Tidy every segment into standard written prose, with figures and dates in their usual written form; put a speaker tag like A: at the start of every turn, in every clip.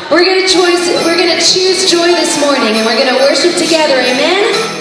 A: We're going to choose joy this morning, and we're going to worship together. Amen?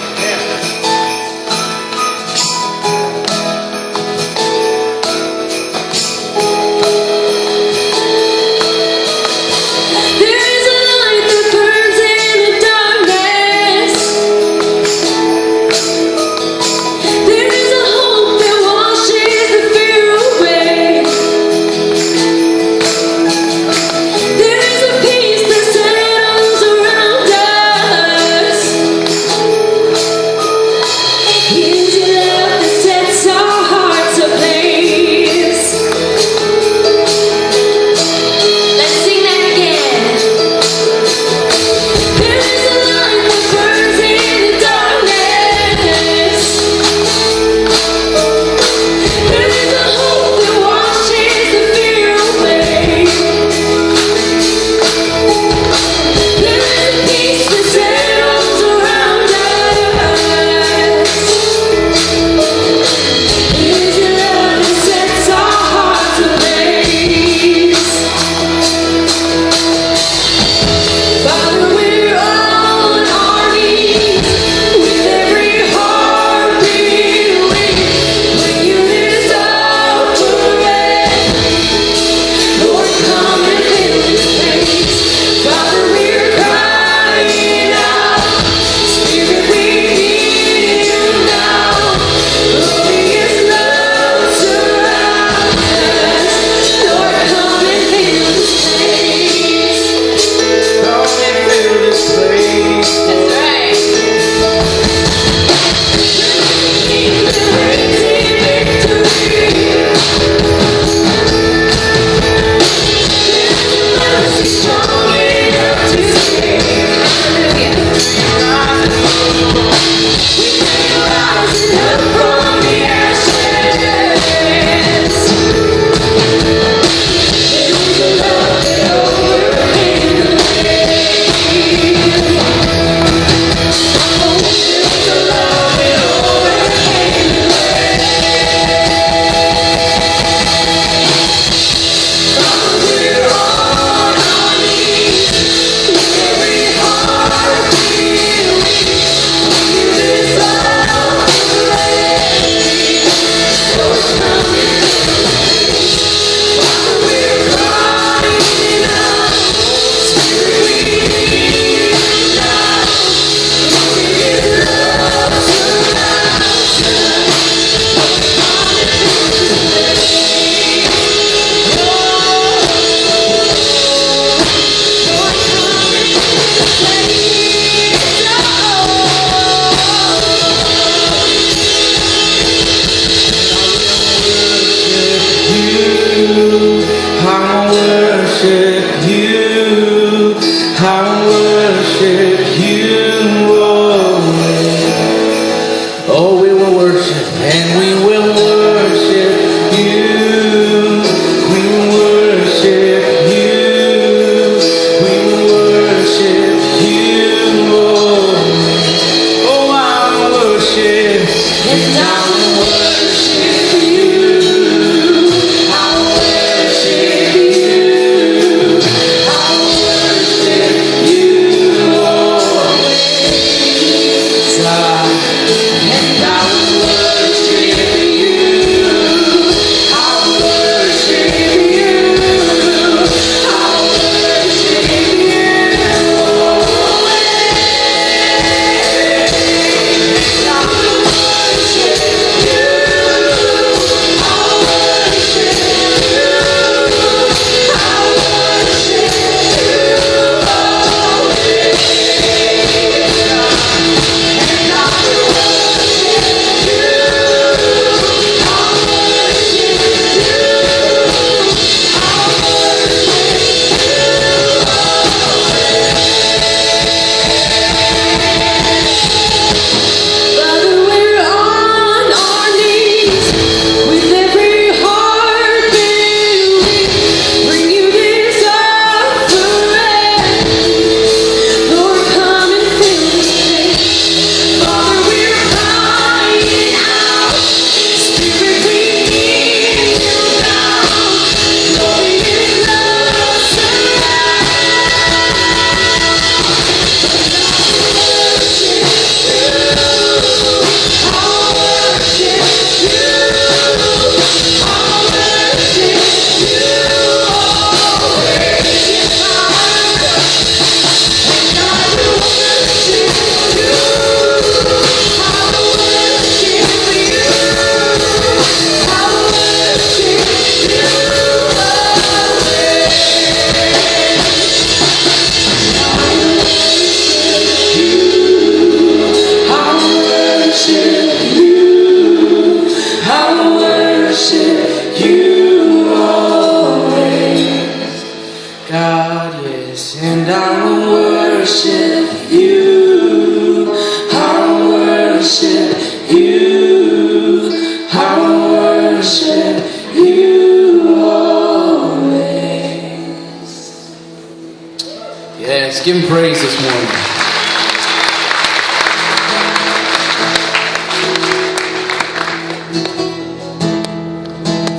B: Yes, give him praise this morning.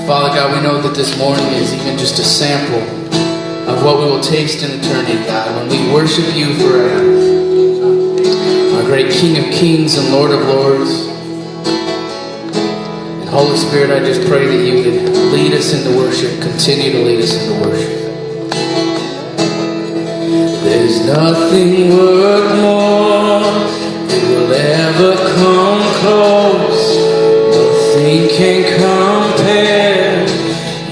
B: Father God, we know that this morning is even just a sample of what we will taste in eternity, God, when we worship you forever. Our great King of Kings and Lord of Lords. And Holy Spirit, I just pray that you would lead us into worship, continue to lead us into worship. There's nothing worth more that will ever come close. Nothing can compare.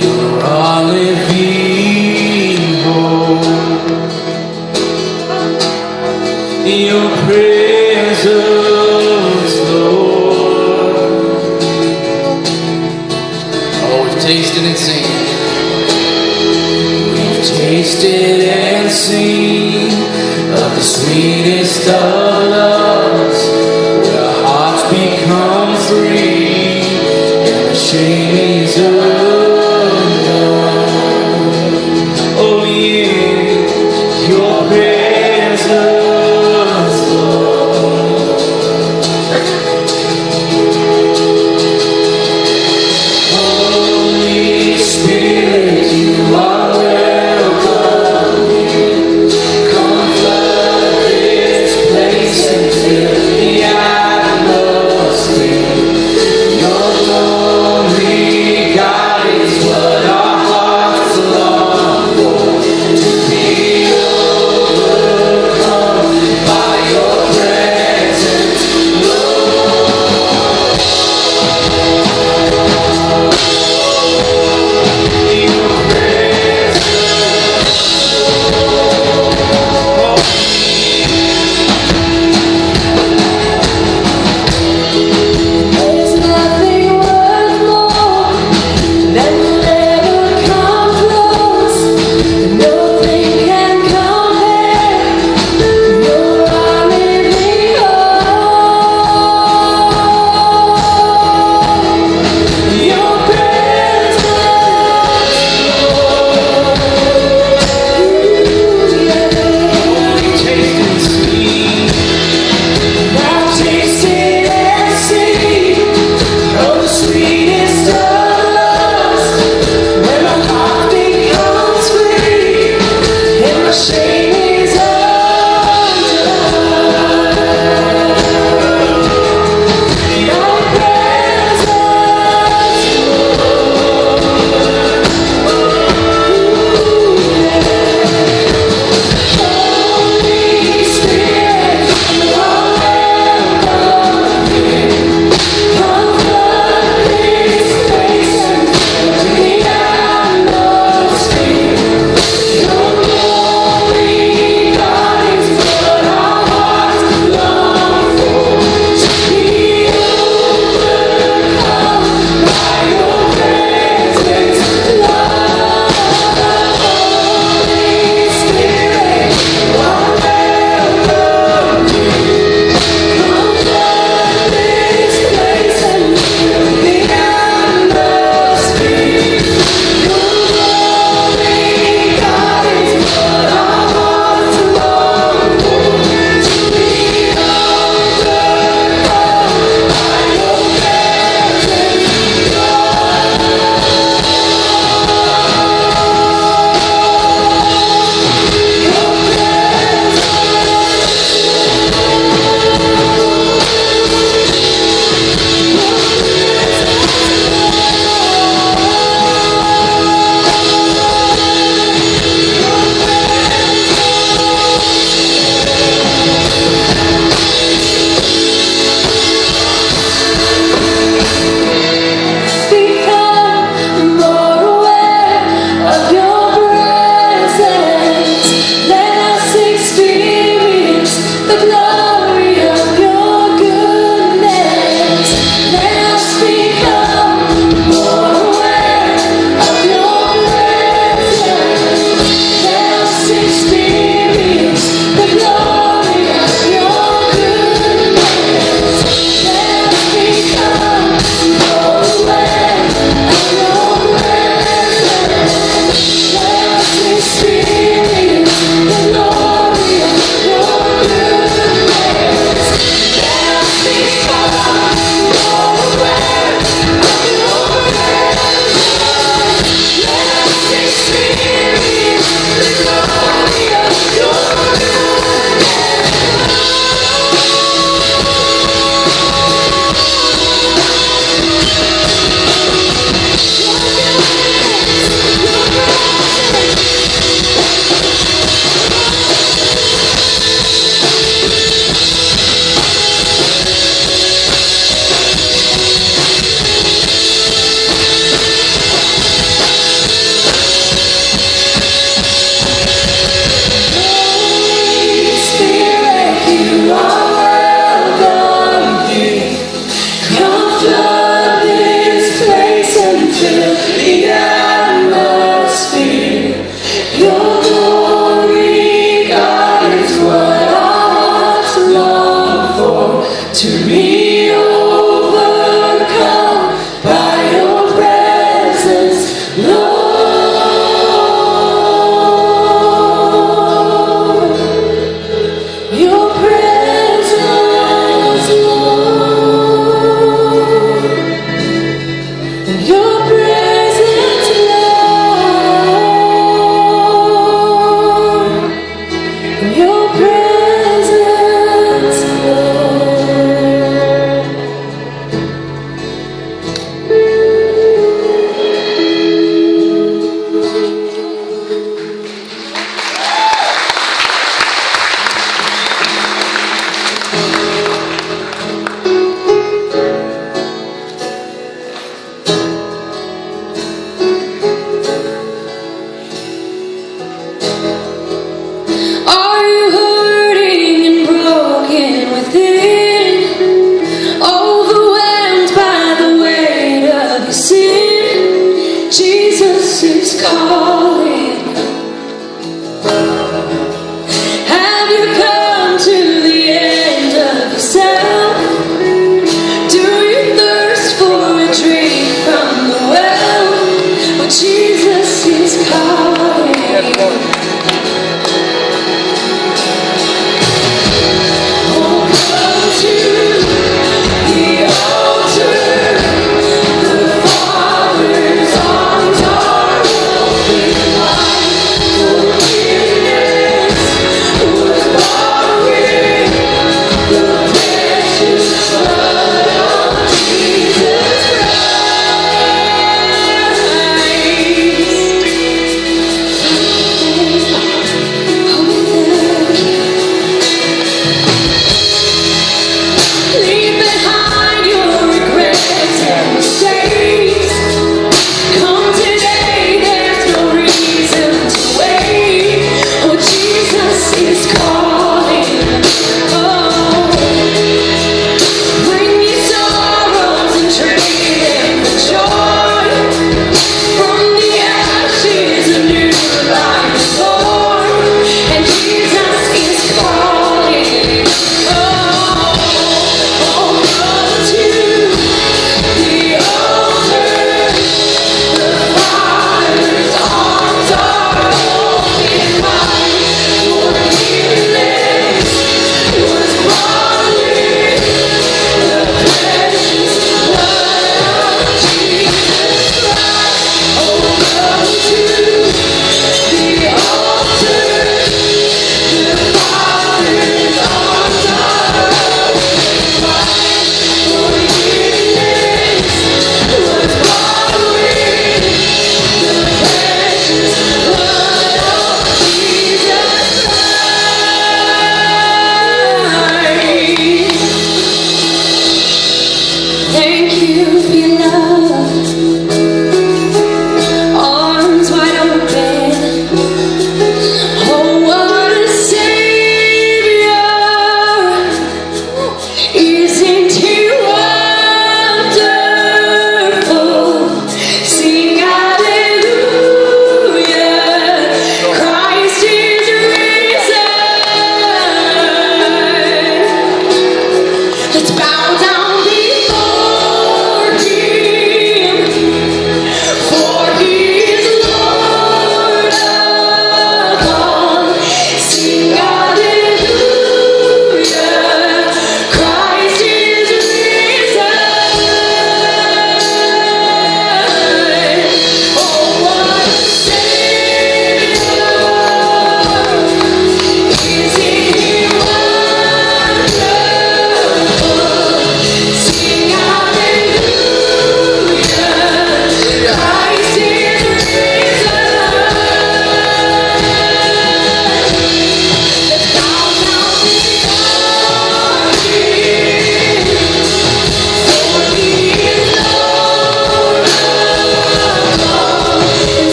B: You're all in your presence, Lord. Oh, we've tasted and seen. We've tasted and seen of the sweetest of loves, where our hearts become free and the shame is undone. Oh yeah, your presence.
C: Place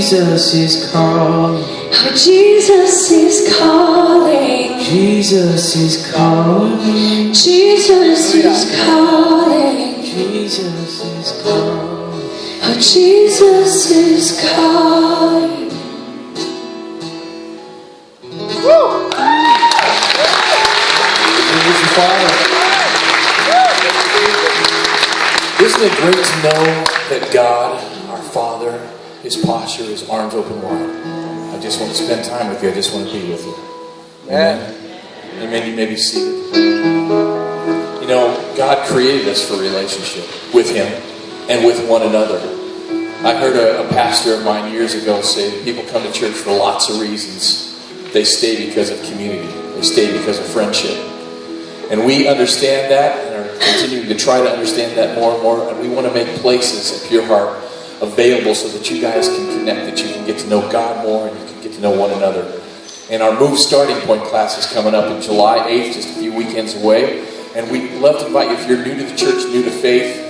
B: Jesus is calling.
A: Oh, Jesus is calling.
B: Jesus is calling.
A: Jesus is calling.
B: Jesus is calling.
A: Oh, Jesus is calling. Woo!
C: Praise the Father. Isn't it great to know that God, our Father, His posture, His arms open wide? I just want to spend time with you. I just want to be with you. Amen. Amen. You may be seated. You know, God created us for relationship with Him and with one another. I heard a pastor of mine years ago say that people come to church for lots of reasons. They stay because of community. They stay because of friendship. And we understand that and are continuing to try to understand that more and more. And we want to make places at Pure Heart available so that you guys can connect, that you can get to know God more and you can get to know one another. And our Move Starting Point class is coming up in July 8th, just a few weekends away. And we'd love to invite you, if you're new to the church, new to faith,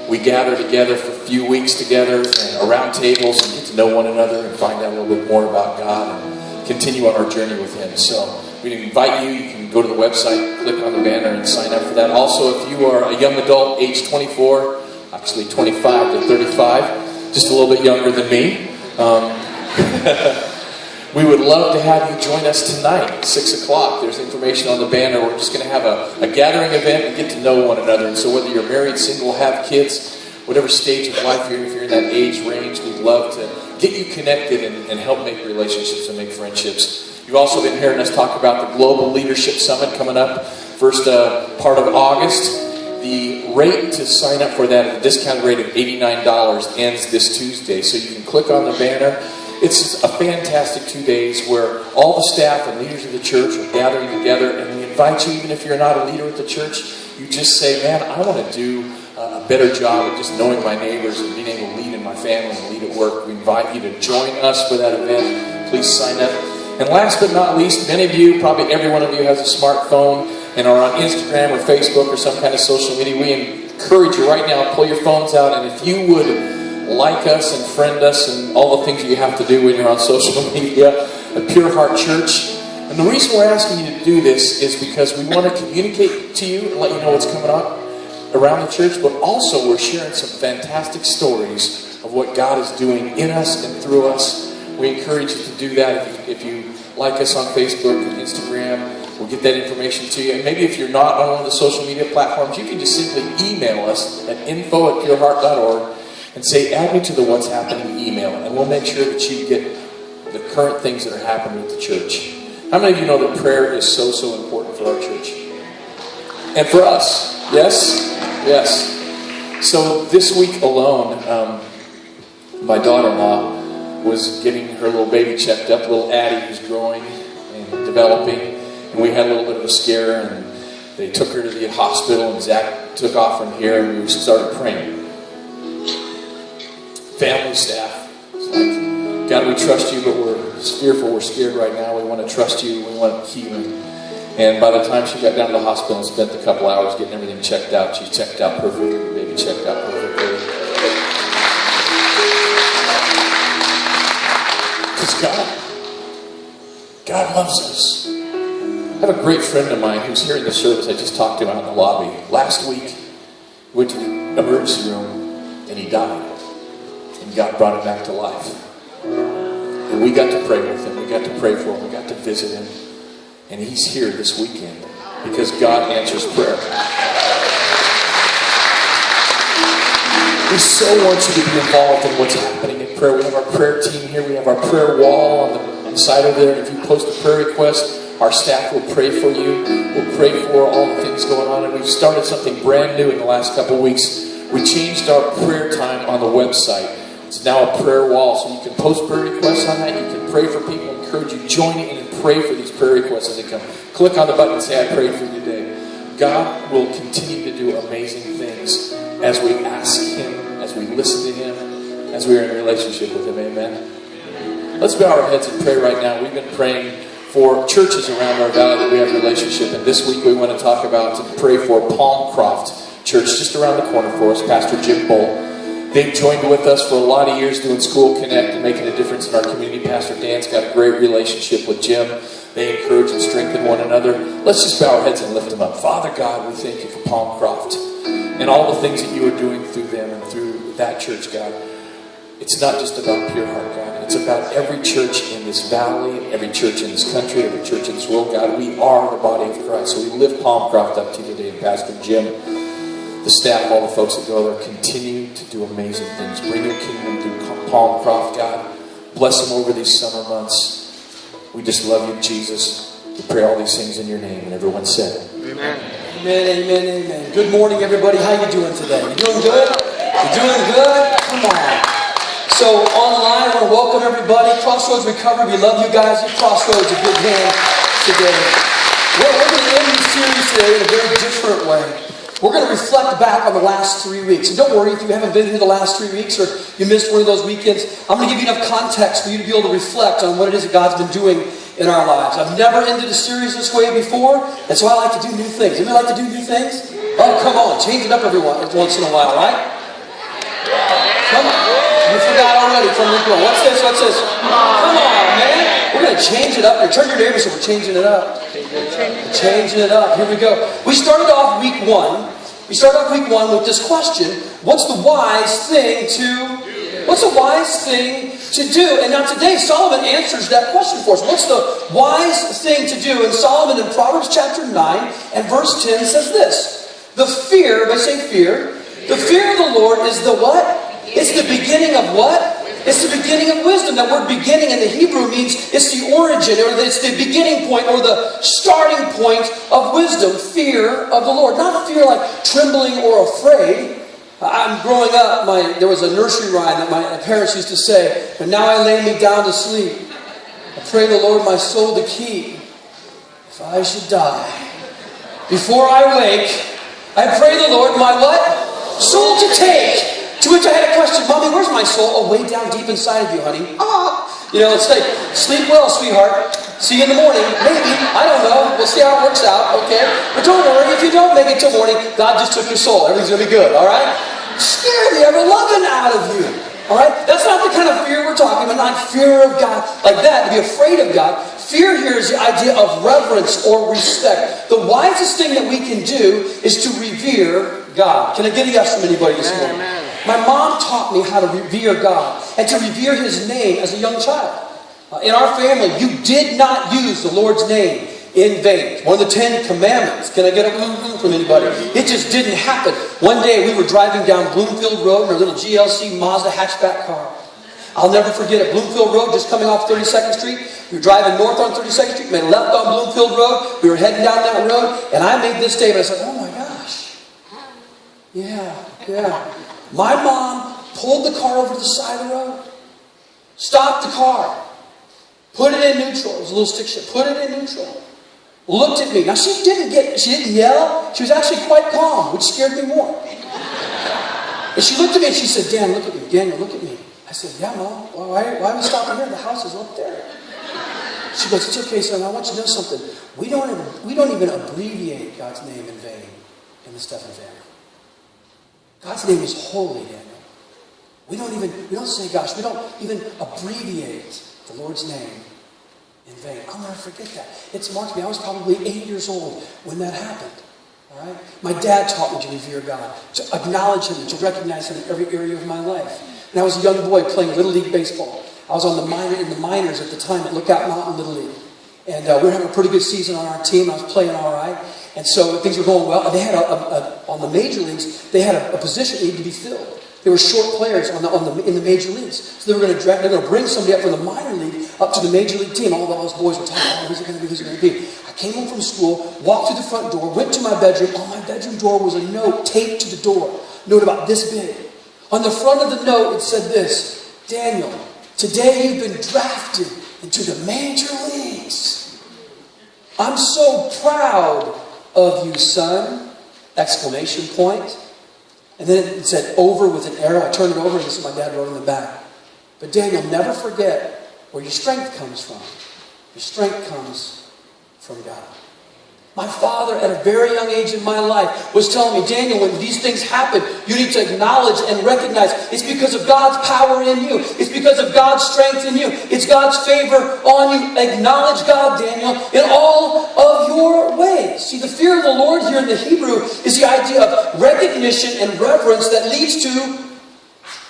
C: we gather together for a few weeks together and around tables and get to know one another and find out a little bit more about God and continue on our journey with Him. So we invite you. You can go to the website, click on the banner, and sign up for that. Also, if you are a young adult, age 24, actually 25 to 35, just a little bit younger than me, we would love to have you join us tonight, 6 o'clock. There's information on the banner. We're just going to have a gathering event and get to know one another. And so whether you're married, single, have kids, whatever stage of life you're in, if you're in that age range, we'd love to get you connected and help make relationships and make friendships. You've also been hearing us talk about the Global Leadership Summit coming up first part of August. The rate to sign up for that at a discounted rate of $89 ends this Tuesday. So you can click on the banner. It's a fantastic 2 days where all the staff and leaders of the church are gathering together, and we invite you, even if you're not a leader at the church, you just say, man, I want to do a better job of just knowing my neighbors and being able to lead in my family and lead at work. We invite you to join us for that event. Please sign up. And last but not least, many of you, probably every one of you has a smartphone and are on Instagram or Facebook or some kind of social media. We encourage you right now, pull your phones out, and if you would like us and friend us and all the things you have to do when you're on social media at Pure Heart Church. And the reason we're asking you to do this is because we want to communicate to you and let you know what's coming on around the church, but also we're sharing some fantastic stories of what God is doing in us and through us. We encourage you to do that. If you like us on Facebook and Instagram, we'll get that information to you. And maybe if you're not on one of the social media platforms, you can just simply email us at info@pureheart.org and say, add me to the What's Happening email, and we'll make sure that you get the current things that are happening at the church. How many of you know that prayer is so, so important for our church? And for us. Yes? Yes. So this week alone, my daughter-in-law was getting her little baby checked up, little Addie who's growing and developing, and we had a little bit of a scare, and they took her to the hospital, and Zach took off from here, and we started praying. Family, staff, it's like, God, we trust you, but we're fearful, we're scared right now. We want to trust you, we want healing. And by the time she got down to the hospital and spent a couple hours getting everything checked out, she checked out perfectly, the baby checked out perfectly. Because God loves us. I have a great friend of mine who's here in the service. I just talked to him out in the lobby. Last week, he went to the emergency room and he died. And God brought him back to life. And we got to pray with him. We got to pray for him. We got to visit him. And he's here this weekend because God answers prayer. We so want you to be involved in what's happening in prayer. We have our prayer team here. We have our prayer wall on the side over there. If you post a prayer request, our staff will pray for you. We'll pray for all the things going on. And we've started something brand new in the last couple of weeks. We changed our prayer time on the website. It's now a prayer wall. So you can post prayer requests on that. You can pray for people. I encourage you, join in and pray for these prayer requests as they come. Click on the button and say, I pray for you today. God will continue to do amazing things as we ask Him, as we listen to Him, as we are in a relationship with Him. Amen. Let's bow our heads and pray right now. We've been praying for churches around our valley that we have a relationship. And this week we want to talk about and pray for Palmcroft Church, just around the corner for us, Pastor Jim Bull. They've joined with us for a lot of years doing School Connect and making a difference in our community. Pastor Dan's got a great relationship with Jim. They encourage and strengthen one another. Let's just bow our heads and lift them up. Father God, we thank you for Palmcroft and all the things that you are doing through them and through that church, God. It's not just about Pure Heart, God. It's about every church in this valley, every church in this country, every church in this world, God. We are the body of Christ. So we lift Palmcroft up to you today. Pastor Jim, the staff, all the folks that go there, continue to do amazing things. Bring your kingdom through Palmcroft, God. Bless them over these summer months. We just love you, Jesus. We pray all these things in your name. And everyone said,
D: Amen. Amen, amen, amen. Good morning, everybody. How you doing today? You doing good? You doing good? Come on. So online, I want to welcome everybody. Crossroads Recovery, we love you guys. Give Crossroads a big hand today. We're going to end this series today in a very different way. We're going to reflect back on the last 3 weeks. And don't worry if you haven't been here the last 3 weeks or you missed one of those weekends. I'm going to give you enough context for you to be able to reflect on what it is that God's been doing in our lives. I've never ended a series this way before, and so I like to do new things. Anybody like to do new things? Oh, come on. Change it up every once in a while, right? Come on. You forgot already from week one. What's this? What's this? Come on, man. We're going to change it up. Turn your neighbor so we're changing it up. Changing it up. Here we go. We started off week one. With this question: what's the wise thing to? What's the wise thing to do? And now today Solomon answers that question for us. What's the wise thing to do? And Solomon in Proverbs chapter 9 and verse 10 says this: the fear, everybody say fear. The fear of the Lord is the what? It's the beginning of what? It's the beginning of wisdom. That word beginning in the Hebrew means it's the origin, or it's the beginning point, or the starting point of wisdom. Fear of the Lord. Not fear like trembling or afraid. I'm growing up, there was a nursery rhyme that my parents used to say, "But now I lay me down to sleep. I pray the Lord my soul to keep. If I should die, before I wake, I pray the Lord my what? Soul to take." To which I had a question: Mommy, where's my soul? Oh, way down deep inside of you, honey. Let's say, sleep well, sweetheart. See you in the morning. Maybe. I don't know. We'll see how it works out, okay? But don't worry, if you don't make it till morning, God just took your soul. Everything's going to be good, all right? Scare the ever-loving out of you, all right? That's not the kind of fear we're talking about, not fear of God like that, to be afraid of God. Fear here is the idea of reverence or respect. The wisest thing that we can do is to revere God. Can I get a yes from anybody this morning? Amen. My mom taught me how to revere God and to revere His name as a young child. In our family, you did not use the Lord's name in vain. It's one of the 10 commandments. Can I get a from anybody? It just didn't happen. One day we were driving down Bloomfield Road in our little GLC Mazda hatchback car. I'll never forget it. Bloomfield Road, just coming off 32nd Street. We were driving north on 32nd Street, made a left on Bloomfield Road. We were heading down that road, and I made this statement. I said, "Oh my gosh. Yeah. My mom pulled the car over to the side of the road, stopped the car, put it in neutral." It was a little stick shift. Put it in neutral. Looked at me. Now she didn't yell. She was actually quite calm, which scared me more. And she looked at me and she said, "Dan, look at me. Daniel, look at me." I said, "Yeah, Mom. Why are we stopping here? The house is up there." She goes, "It's okay, son. I want you to know something. We don't even abbreviate God's name in vain in the Stephen family. God's name is holy, Daniel. We don't say, gosh, we don't even abbreviate the Lord's name in vain." I'll never forget that. It's marked me. I was probably 8 years old when that happened. All right? My dad taught me to revere God, to acknowledge Him, and to recognize Him in every area of my life. And I was a young boy playing Little League baseball. I was in the minors at the time at Lookout Mountain Little League. And we were having a pretty good season on our team. I was playing all right. And so things were going well. And they had on the major leagues, they had a position that needed to be filled. There were short players in the major leagues. So they were going to bring somebody up from the minor league up to the major league team. All those boys were talking, "Oh, who's it going to be? Who's it going to be?" I came home from school, walked through the front door, went to my bedroom. On my bedroom door was a note taped to the door. Note about this big. On the front of the note, it said this: "Daniel, today you've been drafted into the major leagues. I'm so proud of you, son!" Exclamation point. And then it said "over" with an arrow. I turned it over, and this is what my dad wrote in the back. "But Daniel, never forget where your strength comes from. Your strength comes from God." My father, at a very young age in my life, was telling me, Daniel, when these things happen, you need to acknowledge and recognize it's because of God's power in you. It's because of God's strength in you. It's God's favor on you. Acknowledge God, Daniel, in all of your ways. See, the fear of the Lord here in the Hebrew is the idea of recognition and reverence that leads to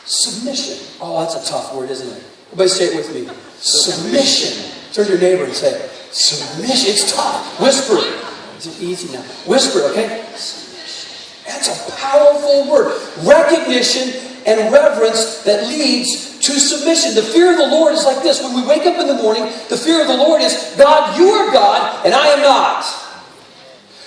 D: submission. Oh, that's a tough word, isn't it? Everybody say it with me. Submission. Turn to your neighbor and say, submission. It's tough. Whisper it. It's easy now. Whisper, okay? Submission. That's a powerful word. Recognition and reverence that leads to submission. The fear of the Lord is like this. When we wake up in the morning, the fear of the Lord is, God, you are God, and I am not.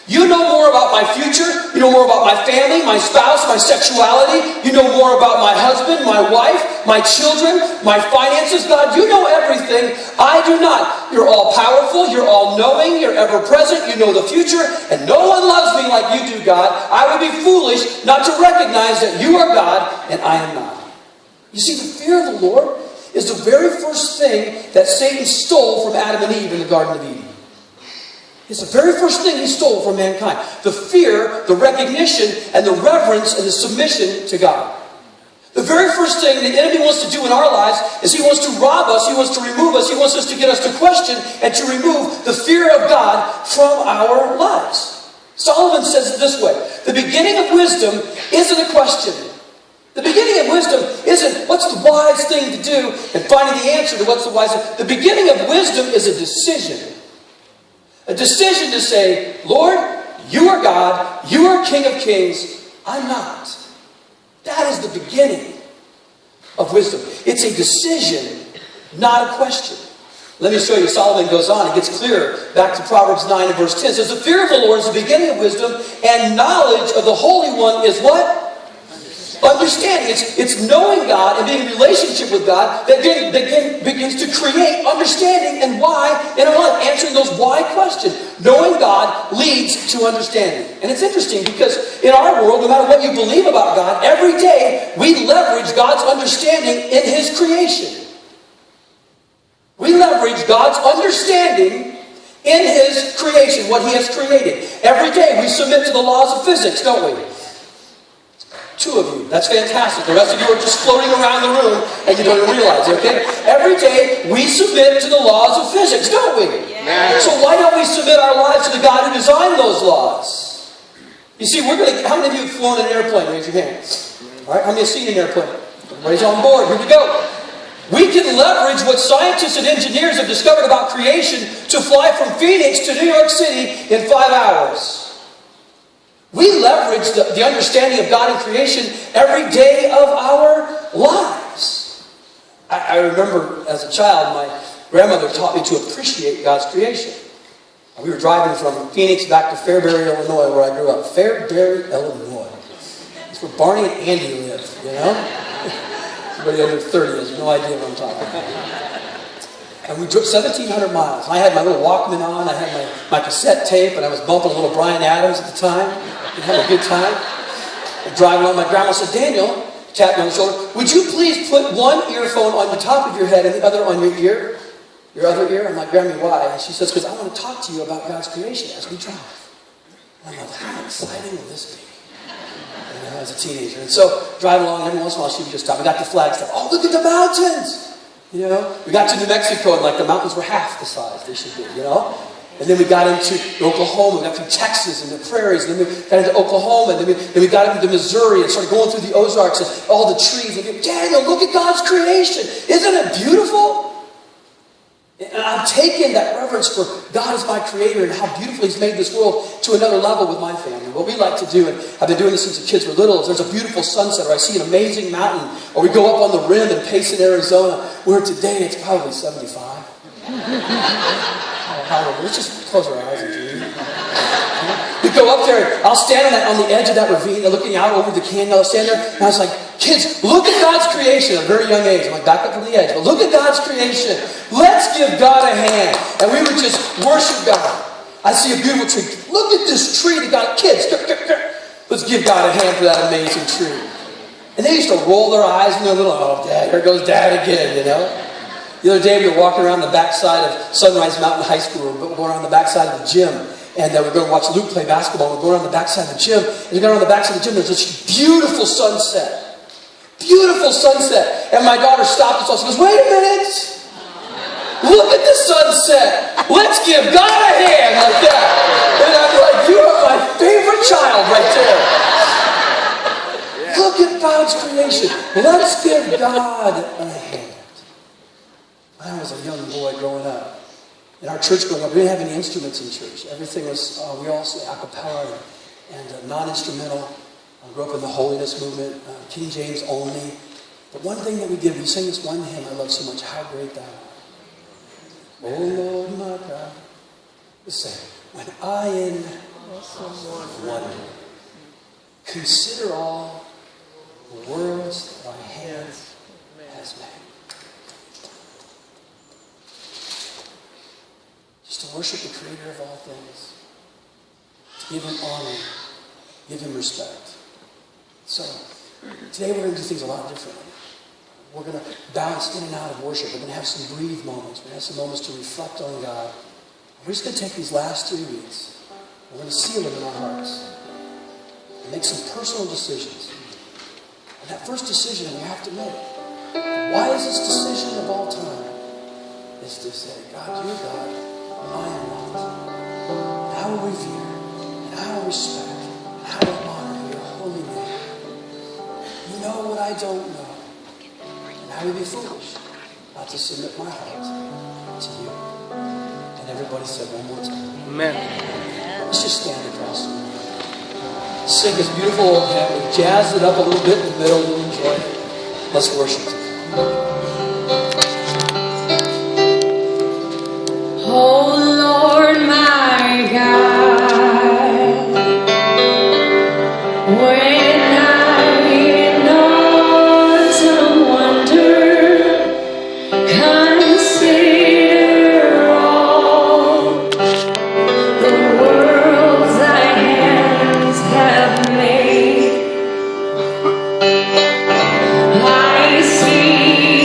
D: You know more about my future. You know more about my family, my spouse, my sexuality. You know more about my husband, my wife, my children, my finances. God, you know everything. I do not. You're all powerful. You're all knowing. You're ever present. You know the future. And no one loves me like you do, God. I would be foolish not to recognize that you are God and I am not. You see, the fear of the Lord is the very first thing that Satan stole from Adam and Eve in the Garden of Eden. It's the very first thing he stole from mankind. The fear, the recognition, and the reverence and the submission to God. The very first thing the enemy wants to do in our lives is he wants to rob us, he wants to remove us, he wants us to get us to question and to remove the fear of God from our lives. Solomon says it this way: the beginning of wisdom isn't a question. The beginning of wisdom isn't what's the wise thing to do and finding the answer to what's the wise thing. The beginning of wisdom is a decision. A decision to say, Lord, you are God, you are King of Kings, I'm not. That is the beginning of wisdom. It's a decision, not a question. Let me show you. Solomon goes on. It gets clearer. Back to Proverbs 9 and verse 10. It says, the fear of the Lord is the beginning of wisdom, and knowledge of the Holy One is what? Understanding. It's knowing God and being in relationship with God that begins to create understanding and why in our life. Answering those why questions. Knowing God leads to understanding. And it's interesting because in our world, no matter what you believe about God, every day we leverage God's understanding in His creation. We leverage God's understanding in His creation, what He has created. Every day we submit to the laws of physics, don't we? 2 of you. That's fantastic. The rest of you are just floating around the room and you don't even realize it, okay? Every day we submit to the laws of physics, don't we? Yeah. So why don't we submit our lives to the God who designed those laws? You see, how many of you have flown in an airplane? Raise your hand. All right, how many have seen an airplane? Everybody's on board. Here we go. We can leverage what scientists and engineers have discovered about creation to fly from Phoenix to New York City in 5 hours. We leverage the understanding of God and creation every day of our lives. I remember as a child, my grandmother taught me to appreciate God's creation. We were driving from Phoenix back to Fairbury, Illinois, where I grew up. Fairbury, Illinois. It's where Barney and Andy live, you know? Everybody under 30 has no idea what I'm talking about. And we drove 1,700 miles. I had my little Walkman on. I had my cassette tape, and I was bumping a little Bryan Adams at the time. We had a good time. And driving along, my grandma said, Daniel, tapped me on the shoulder, would you please put one earphone on the top of your head and the other on your ear? Your other ear? I'm like, Grammy, why? And she says, because I want to talk to you about God's creation as we drive. And I'm like, how exciting will this be? And I was a teenager. And so, driving along, every once in a while, she would just stop. We got to Flagstaff. Oh, look at the mountains! You know, we got to New Mexico and like the mountains were half the size they should be, you know. And then we got into Oklahoma, we got through Texas and the prairies, and then we got into Oklahoma, and then we got into Missouri and started going through the Ozarks and all the trees. And Daniel, look at God's creation. Isn't it beautiful? And I've taken that reverence for God as my creator and how beautifully He's made this world to another level with my family. What we like to do, and I've been doing this since the kids were little, is there's a beautiful sunset, or I see an amazing mountain, or we go up on the rim in Payson, Arizona, where today it's probably 75. Let's just close our eyes and dream. We go up there, I'll stand on the edge of that ravine, looking out over the canyon, I'll stand there, and I was like, kids, look at God's creation at a very young age. I'm like, back up from the edge, but look at God's creation. Let's give God a hand. And we would just worship God. I see a beautiful tree. Look at this tree that God, kids, let's give God a hand for that amazing tree. And they used to roll their eyes and they're little, oh, Dad, here goes Dad again, you know. The other day we were walking around the backside of Sunrise Mountain High School, or going around the backside of the gym, And we're going to watch Luke play basketball. We're going around the backside of the gym. And we got around the backside of the gym. There's this beautiful sunset. Beautiful sunset. And my daughter stopped us all. She goes, wait a minute. Look at the sunset. Let's give God a hand like that. And I'm like, you are my favorite child right there. Look at God's creation. Let's give God a hand. When I was a young boy growing up, in our church growing up, we didn't have any instruments in church. Everything was, we all sang a cappella and non-instrumental. I grew up in the holiness movement, King James only. But one thing that we did, we sang this one hymn I love so much, How Great Thou Art. Oh Lord my God. Let's say, when I in wonder consider all the worlds thy hand has made. Just to worship the Creator of all things. To give Him honor. Give Him respect. So, today we're going to do things a lot differently. We're going to bounce in and out of worship. We're going to have some breathe moments. We're going to have some moments to reflect on God. We're just going to take these last 3 weeks. We're going to seal them in our hearts. And make some personal decisions. And that first decision we have to make, the wisest decision of all time, is to say, God, you're God, I am not. And I will revere, and I will respect, and I will honor your holy name. You know what I don't know. And I would be foolish not to submit my heart to you. And everybody said one more time.
B: Amen.
D: Let's just stand across the room. Sing this beautiful old hymn. We jazz it up a little bit in the middle. You'll enjoy it. Let's worship together.
A: Oh Lord my God, when I in awesome wonder consider all the worlds thy hands have made, I see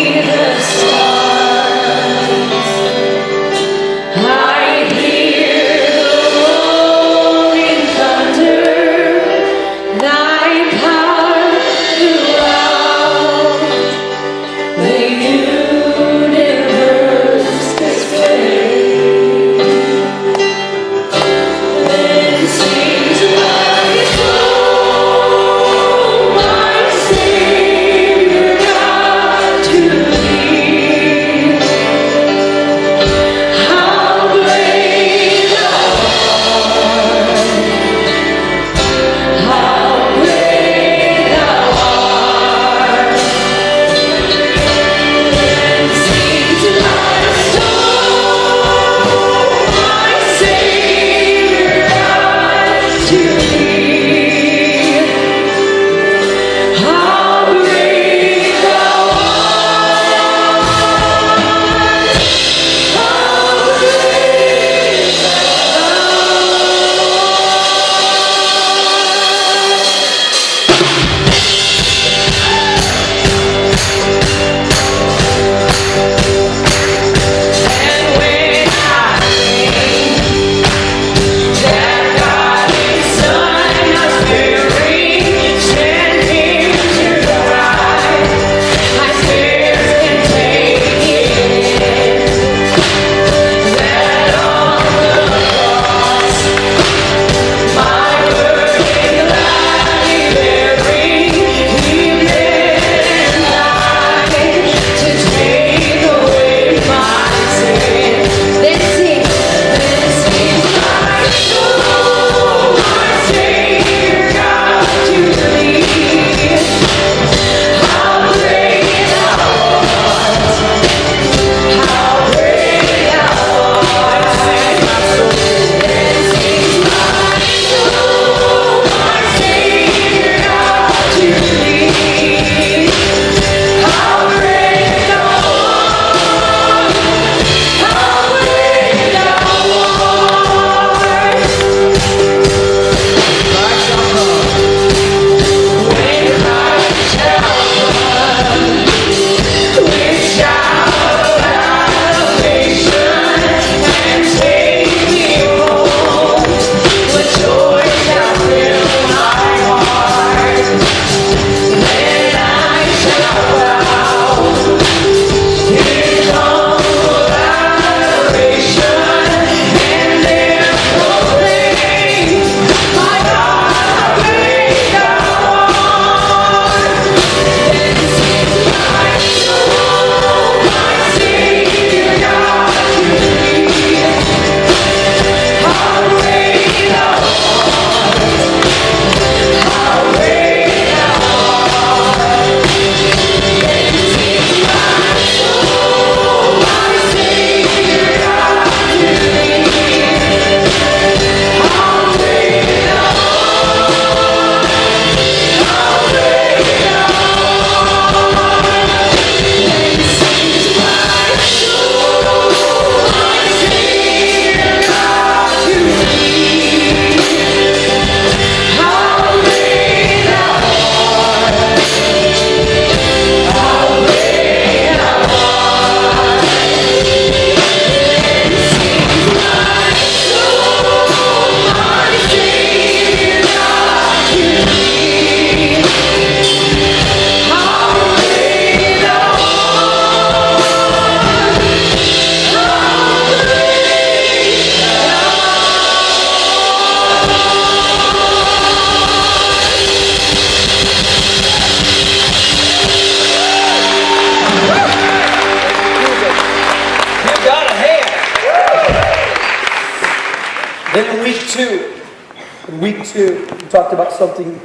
D: Then in week two, we talked about something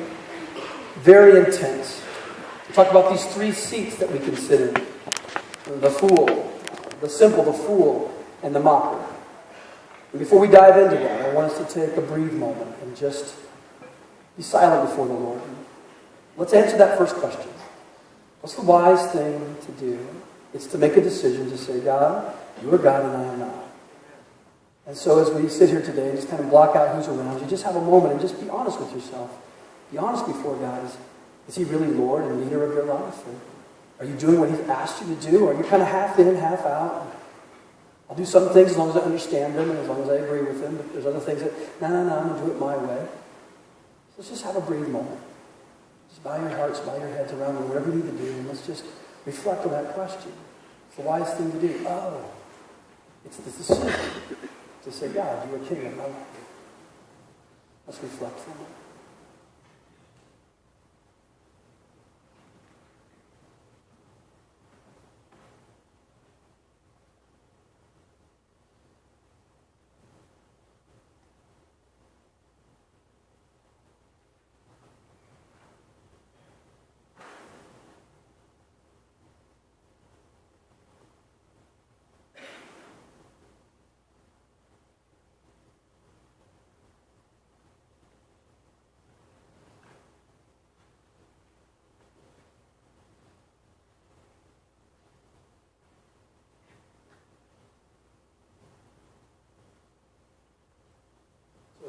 D: very intense. We talked about these three seats that we considered. The fool, the simple, the fool, and the mocker. And before we dive into that, I want us to take a brief moment and just be silent before the Lord. Let's answer that first question. What's the wise thing to do? It's to make a decision to say, God, you are God and I am not. And so as we sit here today and just kind of block out who's around you, just have a moment and just be honest with yourself. Be honest before God. Is He really Lord and leader of your life? Or are you doing what He's asked you to do? Or are you kind of half in, half out? I'll do some things as long as I understand them and as long as I agree with them. But there's other things that, no, I'm going to do it my way. So let's just have a brief moment. Just bow your hearts, bow your heads around them, whatever you need to do. And let's just reflect on that question. It's the wise thing to do. Oh, it's the decision to say, God, you are King of my life. Let's reflect for a moment.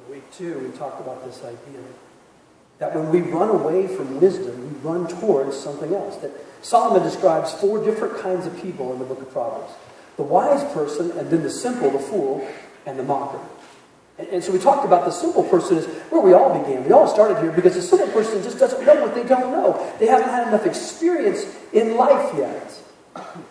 D: Week 2, we talked about this idea that when we run away from wisdom, we run towards something else. That Solomon describes 4 different kinds of people in the book of Proverbs. The wise person, and then the simple, the fool, and the mocker. And so we talked about the simple person is where we all began. We all started here because the simple person just doesn't know what they don't know. They haven't had enough experience in life yet.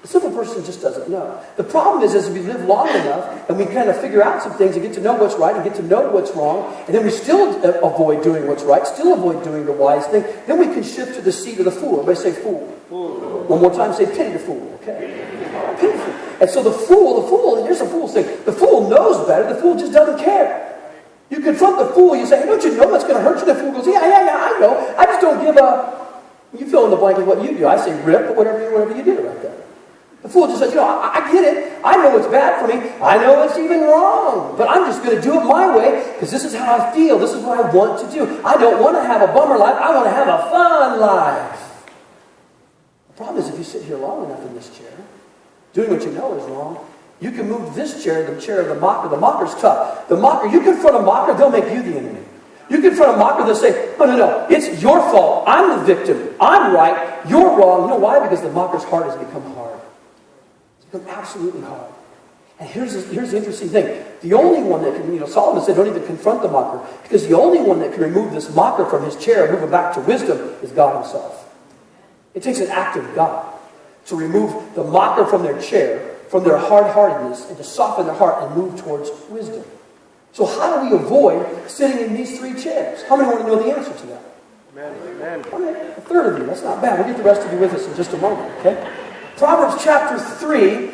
D: The simple person just doesn't know. The problem is as we live long enough and we kind of figure out some things and get to know what's right and get to know what's wrong, and then we still avoid doing what's right, still avoid doing the wise thing, then we can shift to the seat of the fool. Everybody say fool. Fool. One more time, say pity the fool. Okay? Pity the fool. And so the fool, here's the fool's thing. The fool knows better. The fool just doesn't care. You confront the fool, you say, hey, don't you know what's going to hurt you? The fool goes, yeah, I know. I just don't give up. You fill in the blank with what you do. I say rip, but whatever you do right there. The fool just says, I get it. I know it's bad for me. I know it's even wrong. But I'm just going to do it my way because this is how I feel. This is what I want to do. I don't want to have a bummer life. I want to have a fun life. The problem is if you sit here long enough in this chair, doing what you know is wrong, you can move this chair, the chair of the mocker. The mocker's tough. The mocker, you confront a mocker, they'll make you the enemy. You confront a mocker, they'll say, no, it's your fault. I'm the victim. I'm right. You're wrong. You know why? Because the mocker's heart has become hard. It's become absolutely hard. And here's the interesting thing. The only one that can, Solomon said, don't even confront the mocker. Because the only one that can remove this mocker from his chair and move him back to wisdom is God himself. It takes an act of God to remove the mocker from their chair, from their hard-heartedness, and to soften their heart and move towards wisdom. So how do we avoid sitting in these 3 chairs? How many want to know the answer to that? Amen. A third of you. That's not bad. We'll get the rest of you with us in just a moment. Okay? Proverbs chapter 3,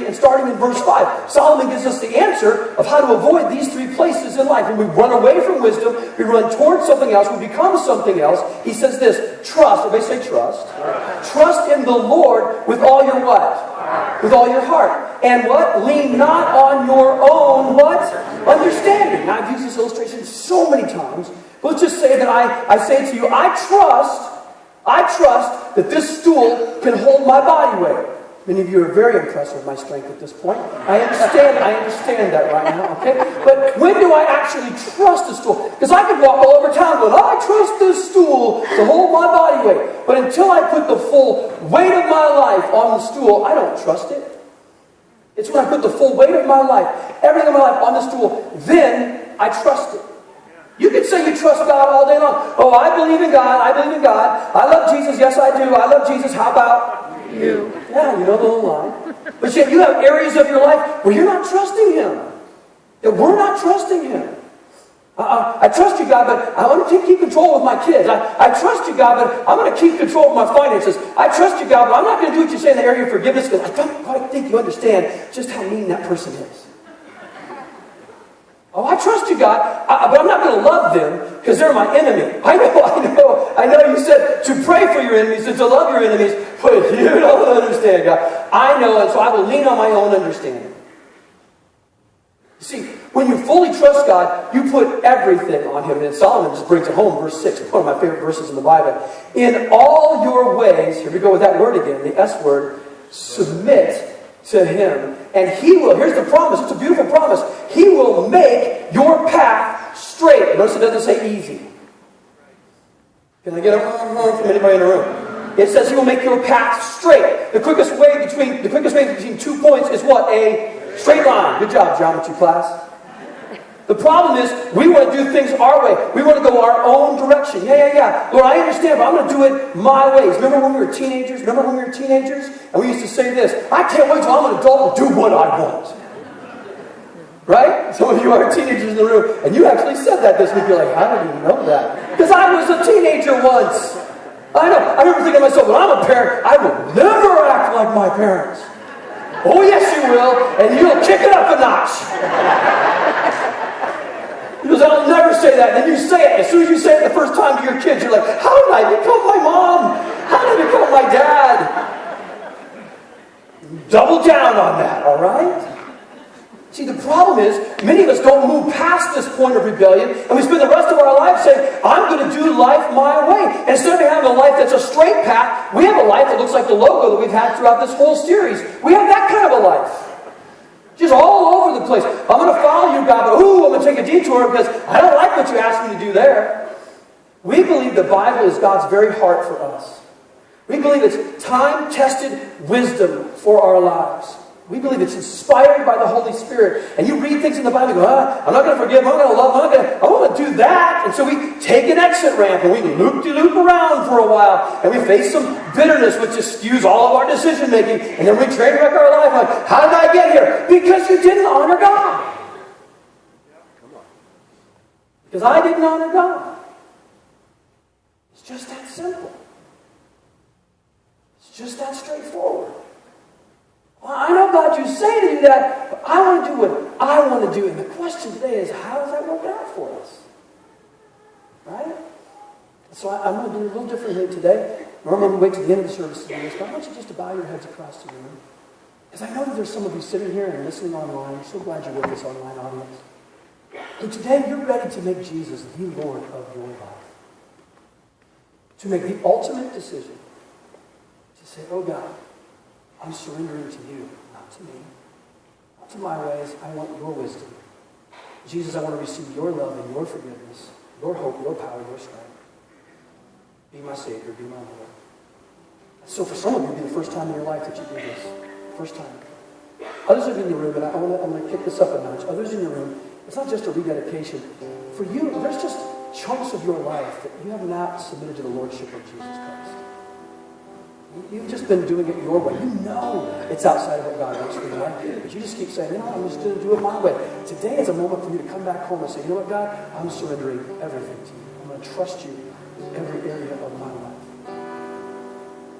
D: and starting in verse 5, Solomon gives us the answer of how to avoid these 3 places in life. When we run away from wisdom, we run towards something else, we become something else. He says this, trust. Everybody say trust. Trust in the Lord with all your what? With all your heart. And what? Lean not on your own what? Understanding. Now, I've used this illustration so many times. Let's just say that I say to you, I trust that this stool can hold my body weight. Many of you are very impressed with my strength at this point. I understand that right now, okay? But when do I actually trust the stool? Because I could walk all over town going, I trust this stool to hold my body weight. But until I put the full weight of my life on the stool, I don't trust it. It's when I put the full weight of my life, everything in my life on the stool, then I trust it. You can say you trust God all day long. Oh, I believe in God. I believe in God. I love Jesus. Yes, I do. I love Jesus. How about you? Yeah, you know the little line. But yet you have areas of your life where you're not trusting Him. That we're not trusting Him. I trust you, God, but I want to keep control of my kids. I trust you, God, but I'm going to keep control of my finances. I trust you, God, but I'm not going to do what you say in the area of forgiveness because I don't quite think you understand just how mean that person is. you, God, but I'm not going to love them because they're my enemy. I know you said to pray for your enemies and to love your enemies, but you don't understand, God. I know, and so I will lean on my own understanding. You see, when you fully trust God, you put everything on Him. And Solomon just brings it home, verse 6, one of my favorite verses in the Bible. In all your ways, here we go with that word again, the S word, submit to Him. And He will, here's the promise, it's a beautiful promise, He will make your path straight. Notice it doesn't say easy. Can I get a from anybody in the room? It says He will make your path straight. The quickest way between 2 points is what? A straight line. Good job, geometry class. The problem is, we want to do things our way. We want to go our own direction. Yeah. Lord, I understand, but I'm going to do it my ways. Remember when we were teenagers? And we used to say this, I can't wait till I'm an adult and do what I want. Right? Some of you are teenagers in the room, and you actually said that this week. You're like, how did you know that? Because I was a teenager once. I know. I remember thinking to myself, when I'm a parent, I will never act like my parents. Oh, yes, you will. And you'll kick it up a notch. Because I'll never say that. And then you say it. As soon as you say it the first time to your kids, you're like, how did I become my mom? How did I become my dad? Double down on that, all right? See, the problem is, many of us don't move past this point of rebellion, and we spend the rest of our life saying, I'm going to do life my way. And instead of having a life that's a straight path, we have a life that looks like the logo that we've had throughout this whole series. We have that kind of a life. Just all over the place. I'm going to follow you, God, but I'm going to take a detour because I don't like what you asked me to do there. We believe the Bible is God's very heart for us. We believe it's time-tested wisdom for our lives. We believe it's inspired by the Holy Spirit. And you read things in the Bible and go, I'm not going to forgive, I'm not going to love, I want to do that. And so we take an exit ramp and we loop-de-loop around for a while. And we face some bitterness which just skews all of our decision making. And then we train wreck our life. Like, how did I get here? Because you didn't honor God. Because I didn't honor God. It's just that simple. It's just that straightforward. Well, I know, God, you say to do that, but I want to do what I want to do. And the question today is, how does that work out for us? Right? So I'm going to do a little differently today. Normally, I'm going to wait to the end of the service to do this, but I want you just to bow your heads across the room. Because I know that there's some of you sitting here and listening online. I'm so glad you're with this online audience. And today, you're ready to make Jesus the Lord of your life. To make the ultimate decision. To say, oh God, I'm surrendering to you, not to me. Not to my ways. I want your wisdom. Jesus, I want to receive your love and your forgiveness, your hope, your power, your strength. Be my Savior, be my Lord. So for some of you, it'll be the first time in your life that you do this. First time. Others of you in the room, and I'm going to kick this up a notch. Others in the room, it's not just a rededication. For you, there's just chunks of your life that you have not submitted to the Lordship of Jesus Christ. You've just been doing it your way. You know it's outside of what God wants for your life. But you just keep saying, I'm just going to do it my way. Today is a moment for you to come back home and say, you know what, God? I'm surrendering everything to you. I'm going to trust you in every area of my life.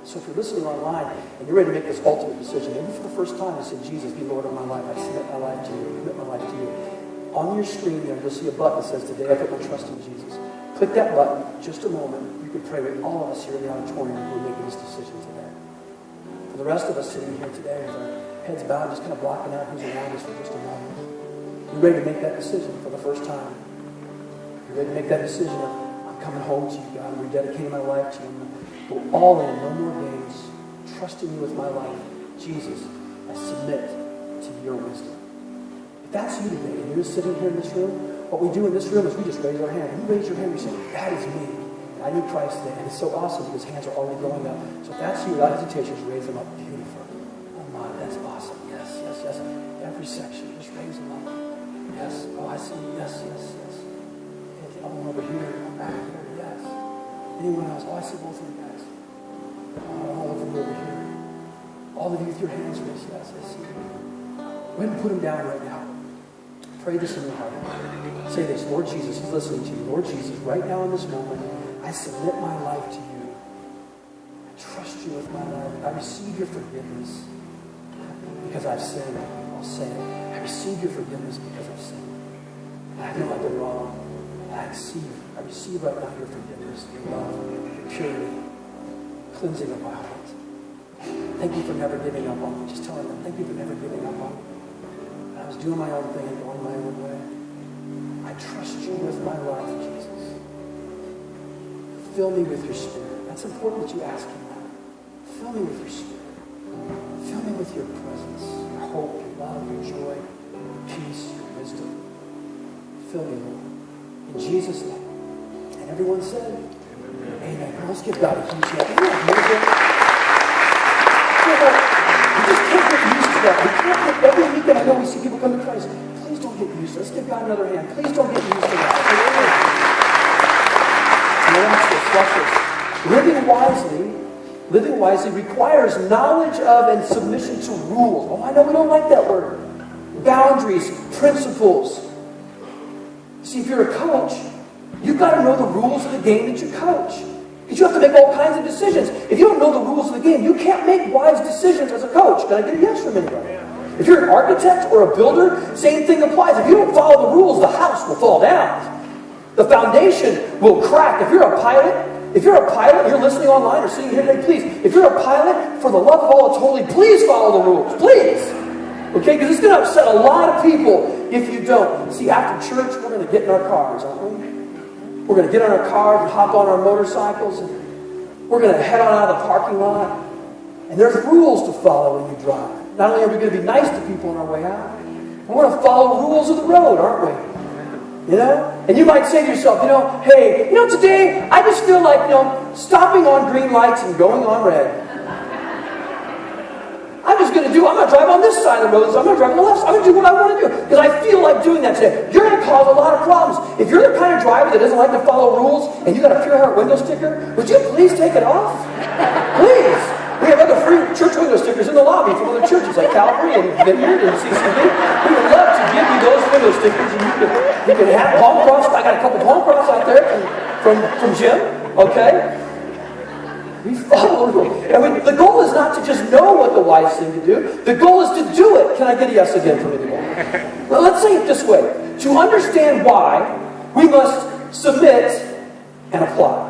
D: So if you're listening online and you're ready to make this ultimate decision, maybe for the first time you say, Jesus, be Lord of my life. I submit my life to you. I commit my life to you. On your screen there, you'll see a button that says, today I put my trust in Jesus. Click that button. Just a moment. You can pray with all of us here in the auditorium who are making this decision today. For the rest of us sitting here today with our heads bowed, just kind of blocking out who's around us for just a moment. You're ready to make that decision for the first time. You're ready to make that decision of, I'm coming home to you, God. I'm rededicating my life to you. I'm going to go all in, no more games. Trusting you with my life. Jesus, I submit to your wisdom. If that's you today, and you're sitting here in this room, what we do in this room is we just raise our hand. You raise your hand, you say, that is me. I need Christ today. And it's so awesome because hands are already going up. So if that's you, without hesitation, just raise them up. Beautiful. Oh my, that's awesome. Yes, yes, yes. Every section, just raise them up. Yes. Oh, I see. Yes, yes, yes. Oh, one over here. One back here. Yes. Anyone else? Oh, I see both of you guys. Oh, all of you over here. All of you with your hands raised. Yes, I see you. Go ahead and put them down right now. Pray this in your heart. Say this, Lord Jesus, He's listening to you. Lord Jesus, right now in this moment, I submit my life to you. I trust you with my life. I receive your forgiveness because I've sinned. I'll say it. I receive your forgiveness because I've sinned. I know I feel wrong. And I receive right now your forgiveness, your love, your purity, cleansing of my heart. Thank you for never giving up on me. Just telling them, thank you for never giving up on me. I was doing my own thing and going my own way. I trust you with my life, Jesus. Fill me with your Spirit. That's important that you ask him that. Fill me with your Spirit. Fill me with your presence, your hope, your love, your joy, your peace, your wisdom. Fill me, Lord. In Jesus' name. And everyone said, Amen. Let's give God a huge hand. Isn't that amazing? You just can't get used to that. We can't get every weekend. I know we see people come to Christ. Please don't get used to it. Let's give God another hand. Please don't get used to that. Watch this. Living wisely requires knowledge of and submission to rules. Oh, I know we don't like that word. Boundaries, principles. See, if you're a coach, you've got to know the rules of the game that you coach. Because you have to make all kinds of decisions. If you don't know the rules of the game, you can't make wise decisions as a coach. Can I get a yes from anybody? If you're an architect or a builder, same thing applies. If you don't follow the rules, the house will fall down. The foundation will crack. If you're a pilot, you're listening online or sitting here today, please, if you're a pilot, for the love of all that's holy, please follow the rules. Please. Okay? Because it's going to upset a lot of people if you don't. See, after church, we're going to get in our cars, aren't we? We're going to get on our cars and hop on our motorcycles, and we're going to head on out of the parking lot. And there's rules to follow when you drive. Not only are we going to be nice to people on our way out, but we're going to follow the rules of the road, aren't we? You know? And you might say to yourself, hey, today I just feel like, stopping on green lights and going on red. I'm going to drive on this side of the road, so I'm going to drive on the left side. I'm going to do what I want to do, because I feel like doing that today. You're going to cause a lot of problems. If you're the kind of driver that doesn't like to follow rules, and you got a Pure Heart window sticker, would you please take it off? Please. We have other free church window stickers in the lobby from other churches like Calvary and Vineyard and CCB. We would love to give you those window stickers, and you can have Palm Cross. I got a couple Palm Cross out there from Jim. Okay. We follow the rules. And the goal is not to just know what the wise thing to do. The goal is to do it. Can I get a yes again from anyone? Well, let's say it this way. To understand why, we must submit and apply.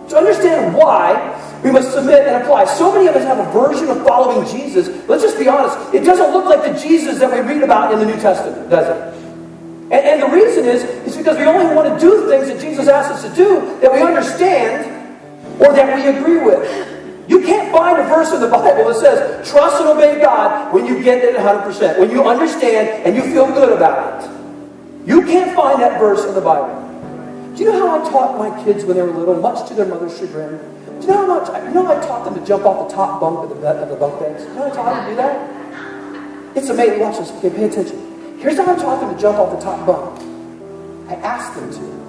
D: To understand why, we must submit and apply. So many of us have a version of following Jesus. Let's just be honest. It doesn't look like the Jesus that we read about in the New Testament, does it? And the reason is because we only want to do things that Jesus asks us to do that we understand or that we agree with. You can't find a verse in the Bible that says, trust and obey God when you get it 100%, when you understand and you feel good about it. You can't find that verse in the Bible. Do you know how I taught my kids when they were little, much to their mother's chagrin? Do you know how I taught them to jump off the top bunk of the bunk beds? You know how I taught them to do that? It's amazing. Watch this. Okay, pay attention. Here's how I taught them to jump off the top bunk. I asked them to.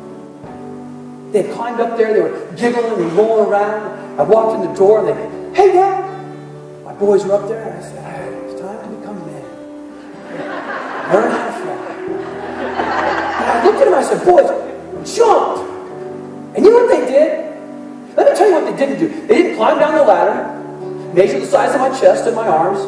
D: They climbed up there, they were giggling and rolling around. I walked in the door and they, hey, Dad! My boys were up there and I said, hey, it's time to become men. Learn how to fly. And I looked at them and I said, boys, jump! And you know what they did? Let me tell you what they didn't do. They didn't climb down the ladder, measure the size of my chest and my arms.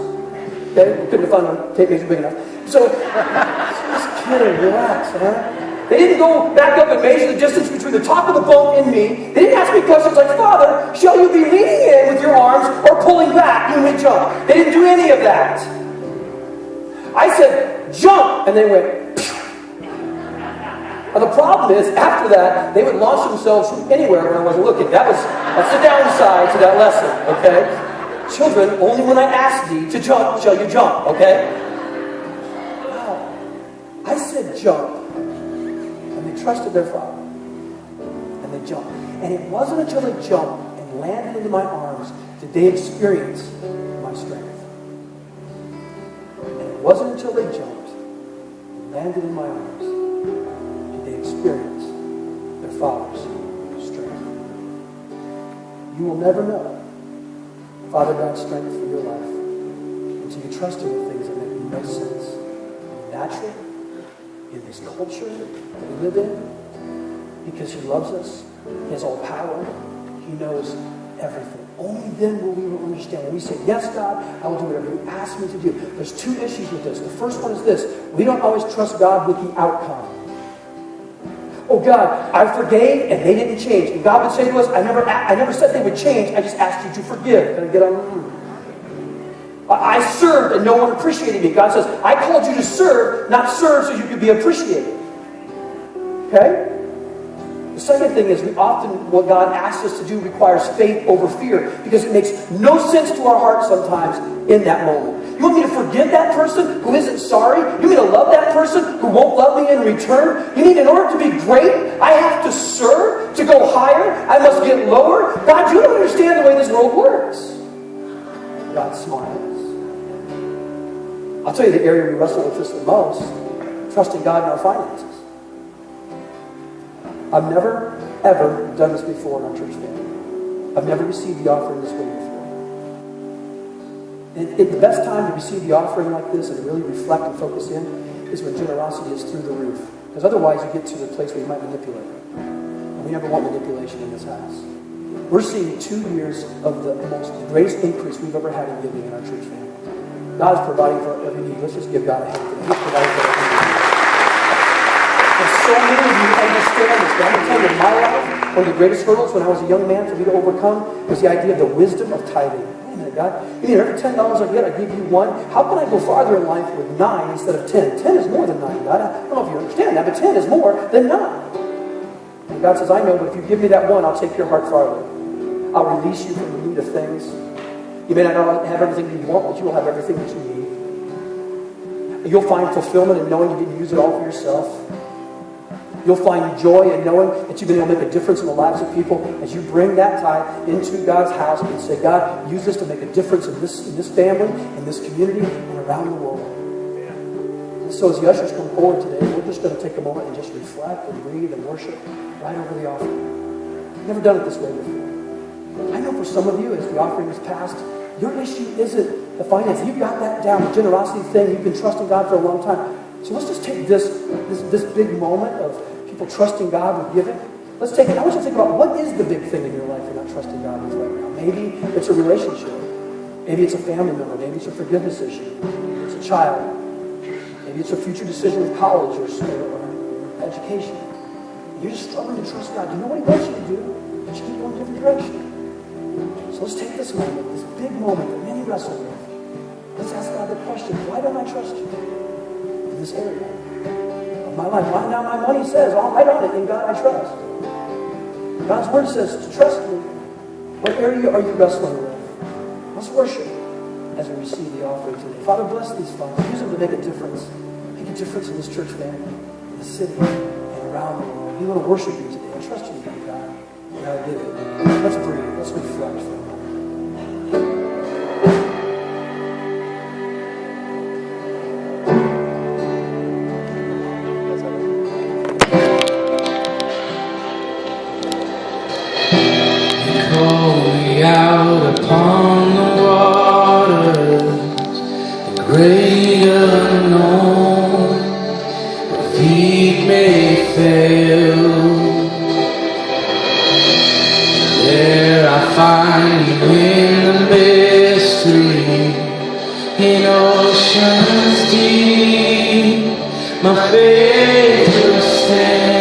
D: Okay, we couldn't have found a tape measure big enough. So, just kidding, relax, huh? They didn't go back up and measure the distance between the top of the bunk and me. They didn't ask me questions like, Father, shall you be leaning in with your arms or pulling back when we jump? They didn't do any of that. I said, jump! And they went, phew. Now the problem is, after that, they would launch themselves from anywhere when I wasn't looking. That's the downside to that lesson, okay? Children, only when I ask thee to jump shall you jump, okay? Wow. I said jump. And they trusted their father. And they jumped. And it wasn't until they jumped and landed into my arms did they experience my strength. And it wasn't until they jumped and landed in my arms did they experience their father's strength. You will never know Father God's strength for your life until you trust Him with things that make no sense. Natural. In this culture that we live in, because He loves us, He has all power, He knows everything. Only then will we understand. When we say, yes, God, I will do whatever you ask me to do. There's two issues with this. The first one is this. We don't always trust God with the outcome. oh God, I forgave and they didn't change. And God would say to us, I never said they would change. I just asked you to forgive. Can I get on? I served and no one appreciated me. God says, I called you to serve, not serve so you could be appreciated. Okay? The second thing is, what God asks us to do requires faith over fear, because it makes no sense to our hearts sometimes in that moment. You want me to forgive that person who isn't sorry? You want me to love that person who won't love me in return? You mean in order to be great, I have to serve? To go higher, I must get lower? God, you don't understand the way this world works. God smiles. I'll tell you the area we wrestle with this the most: trusting God in our finances. I've never, ever done this before in our church family. I've never received the offering this way before. And the best time to receive the offering like this and to really reflect and focus in is when generosity is through the roof. Because otherwise you get to the place where you might manipulate. And we never want manipulation in this house. We're seeing 2 years of the greatest increase we've ever had in giving in our church family. God is providing for every need. Let's just give God a hand for that. He's providing for every need. And so many of you understand this. But I'm going to tell you, in my life, one of the greatest hurdles when I was a young man for me to overcome was the idea of the wisdom of tithing. Wait a minute, God. You mean every $10 I get, I give you 1? How can I go farther in life with 9 instead of 10? 10 is more than 9, God. I don't know if you understand that, but 10 is more than 9. And God says, I know, but if you give me that 1, I'll take your heart farther. I'll release you from the need of things. You may not have everything you want, but you will have everything that you need. You'll find fulfillment in knowing you didn't use it all for yourself. You'll find joy in knowing that you've been able to make a difference in the lives of people as you bring that tithe into God's house and say, God, use this to make a difference in this family, in this community, and around the world. And so as the ushers come forward today, we're just going to take a moment and just reflect and breathe and worship right over the offering. I've never done it this way before. I know for some of you, as the offering is passed, your issue isn't the finance. You've got that down, the generosity thing. You've been trusting God for a long time. So let's just take this big moment of people trusting God with giving. Let's take it. I want you to think about, what is the big thing in your life you're not trusting God with right now? Maybe it's a relationship. Maybe it's a family member. Maybe it's a forgiveness issue. Maybe it's a child. Maybe it's a future decision of college or education. You're just struggling to trust God. You know what He wants you to do, but you keep going a different direction. So let's take this moment, this big moment that many wrestle with. Let's ask God the question, why don't I trust you in this area of my life? Right now my money says, all right on it, in God I trust. God's word says to trust me. What area are you wrestling with? Let's worship as we receive the offering today. Father, bless these funds. Use them to make a difference. Make a difference in this church family, in the city, and around the world. We want to worship you today. I trust you today, God. And I give it. Let's breathe. Let's reflect for a moment.
B: Out upon the waters, the great unknown, the feet may fail. There I find you in the mystery, in oceans deep, my faith will stand.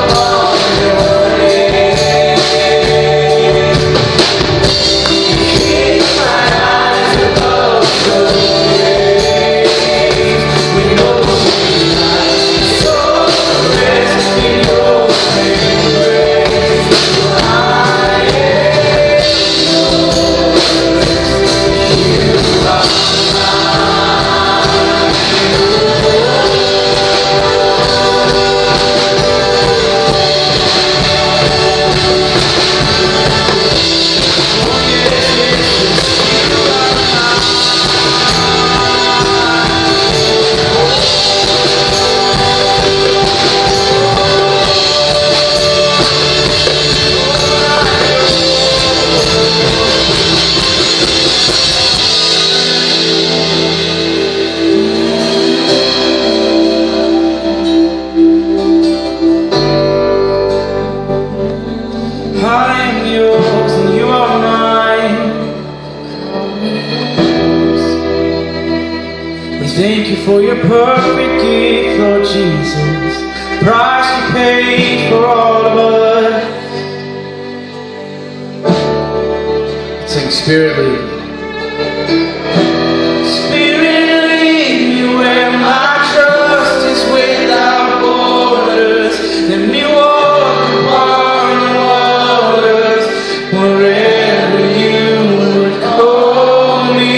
B: Oh for your perfect gift, Lord Jesus. Price you paid for all of us. Sing Spirit lead. Spirit lead me where my trust is without borders. Let me walk upon the waters wherever you would call me.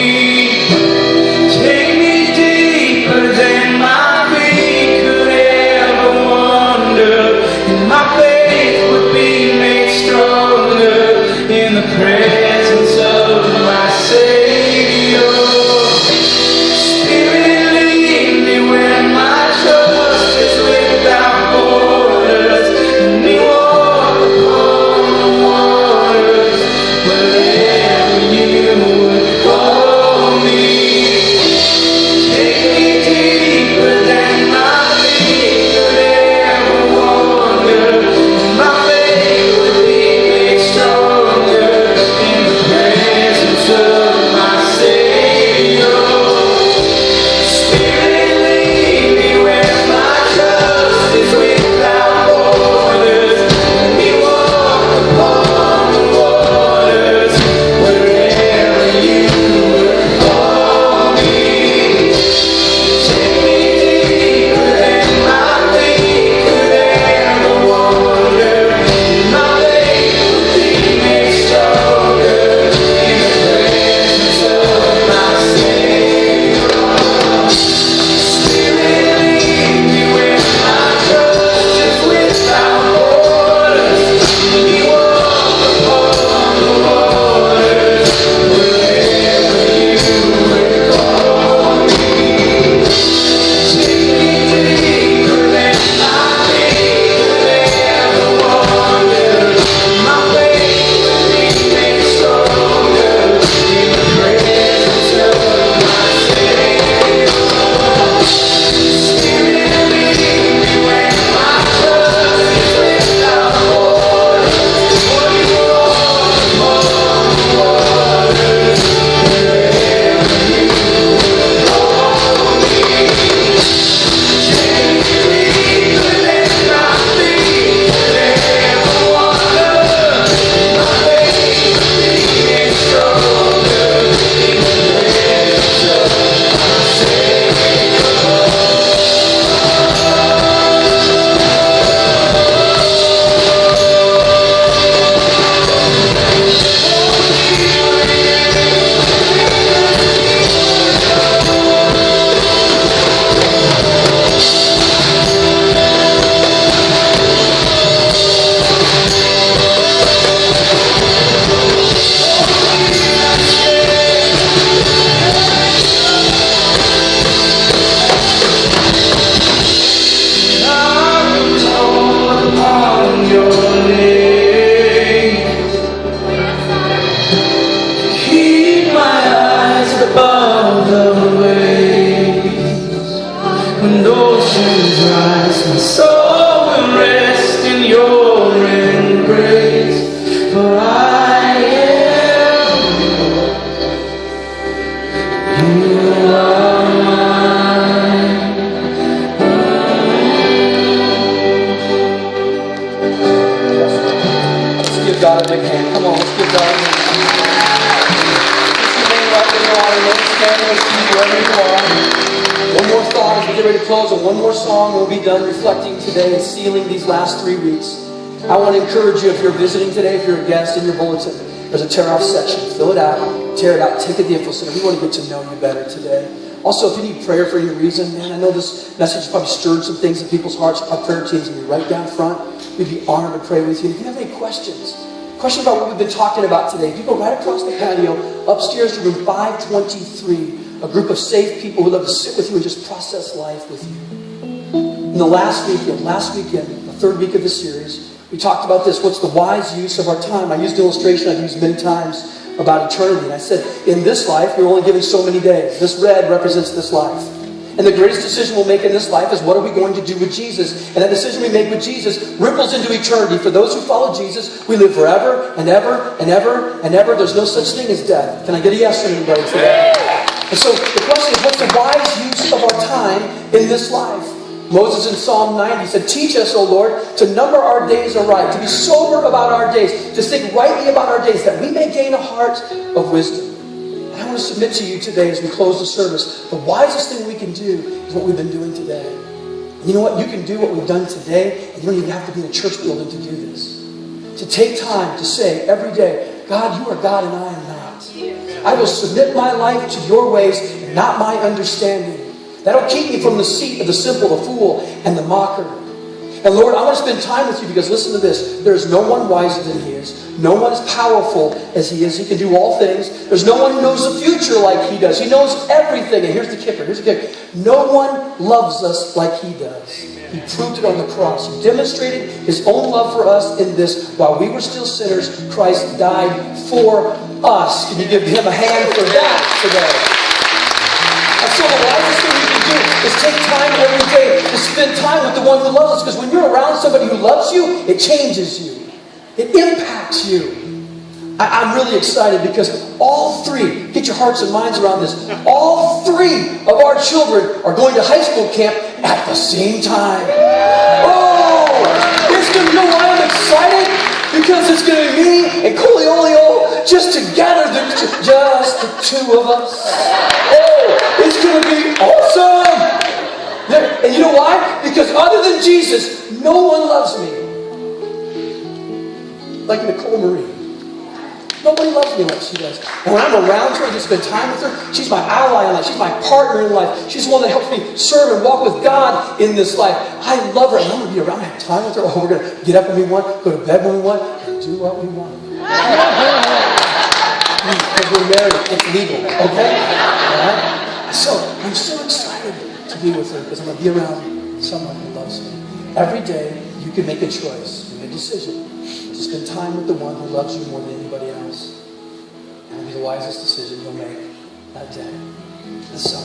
B: Take me deeper than my feet could ever wander, and my faith would be made stronger in the presence of my Savior. Spirit lead me where my trust is without borders. Let me walk upon the waters wherever you would call me. Take me deeper than my feet could ever wander, and my faith would be made stronger in the presence of my Savior. Spirit lead me where my trust is without borders. Let me walk upon the waters wherever you would call me. Take me deeper than my feet could ever wander, and my faith would be made stronger in the presence of my Savior. Spirit lead me where my trust is without borders. Let me walk upon the waters wherever you would call me. Take me deeper than my feet could ever wander. My faith would be made stronger in the presence of my Savior. Spirit lead me where my trust is without borders. Let me walk upon the waters wherever you would call me. Take me deeper than my feet could ever wander. My faith would be made stronger in the presence of my Savior. Upon your name, keep my eyes above the waves. When oceans rise, my soul will rest in your embrace. For I am yours, you are mine.
D: Let's give God a big hand. Come on, let's give God a big hand. Just remain right where you are. Let us stand and see wherever you are. One more thought as we get ready to close, and one more song, and we'll be done reflecting today and sealing these last 3 weeks. I want to encourage you, if you're visiting today, if you're a guest, in your bulletin, there's a tear-off section. Fill it out, tear it out, take it to the info center. We want to get to know you better today. Also, if you need prayer for any reason, man, I know this message has probably stirred some things in people's hearts. Our prayer teams will be right down front. We'd be honored to pray with you. If you have any questions about what we've been talking about today, you go right across the patio, upstairs to room 523, a group of safe people who love to sit with you and just process life with you. In the last weekend, the third week of the series, we talked about this. What's the wise use of our time? I used an illustration I've used many times about eternity. And I said, in this life, you're only given so many days. This red represents this life. And the greatest decision we'll make in this life is what are we going to do with Jesus? And that decision we make with Jesus ripples into eternity. For those who follow Jesus, we live forever and ever and ever and ever. There's no such thing as death. Can I get a yes from anybody today? And so the question is, what's the wise use of our time in this life? Moses in Psalm 90 said, teach us, O Lord, to number our days aright, to be sober about our days, to think rightly about our days, that we may gain a heart of wisdom. And I want to submit to you today as we close the service, the wisest thing we can do is what we've been doing today. And you know what? You can do what we've done today, and you don't even have to be in a church building to do this. To take time to say every day, God, you are God and I am not. I will submit my life to your ways and not my understanding. That'll keep me from the seat of the simple, the fool, and the mocker. And Lord, I want to spend time with you because listen to this. There is no one wiser than He is. No one as powerful as He is. He can do all things. There's no one who knows the future like He does. He knows everything. And here's the kicker. No one loves us like He does. He proved it on the cross. He demonstrated His own love for us in this. While we were still sinners, Christ died for us. Can you give Him a hand for that today? And so the wisest thing you can do is take time every day to spend time with the one who loves us. Because when you're around somebody who loves you, it changes you. It impacts you. I'm really excited because all three, get your hearts and minds around this, all three of our children are going to high school camp at the same time. Oh! It's going to, you know why I'm excited? Because it's going to be me and Coleolio just together, just the two of us. Oh, it's going to be awesome! And you know why? Because other than Jesus, no one loves me like Nicole Marie. Nobody loves me like she does. And when I'm around her, I just spend time with her. She's my ally in life. She's my partner in life. She's the one that helps me serve and walk with God in this life. I love her. And I'm going to be around and have time with her. Oh, we're going to get up when we want, go to bed when we want, and do what we want. Because we're married. It's legal. Okay? All right? So, I'm so excited to be with her because I'm going to be around someone who loves me. Every day, you can make a choice, make a decision to spend time with the one who loves you more than anybody else. And it'll be the wisest decision you'll make that day. And so,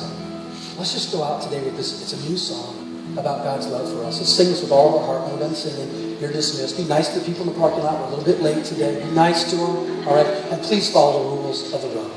D: let's just go out today with this. It's a new song about God's love for us. Let's sing this with all of our heart. When we're done singing, you're dismissed. Be nice to the people in the parking lot. We're a little bit late today. Be nice to them. All right? And please follow the rules of the road.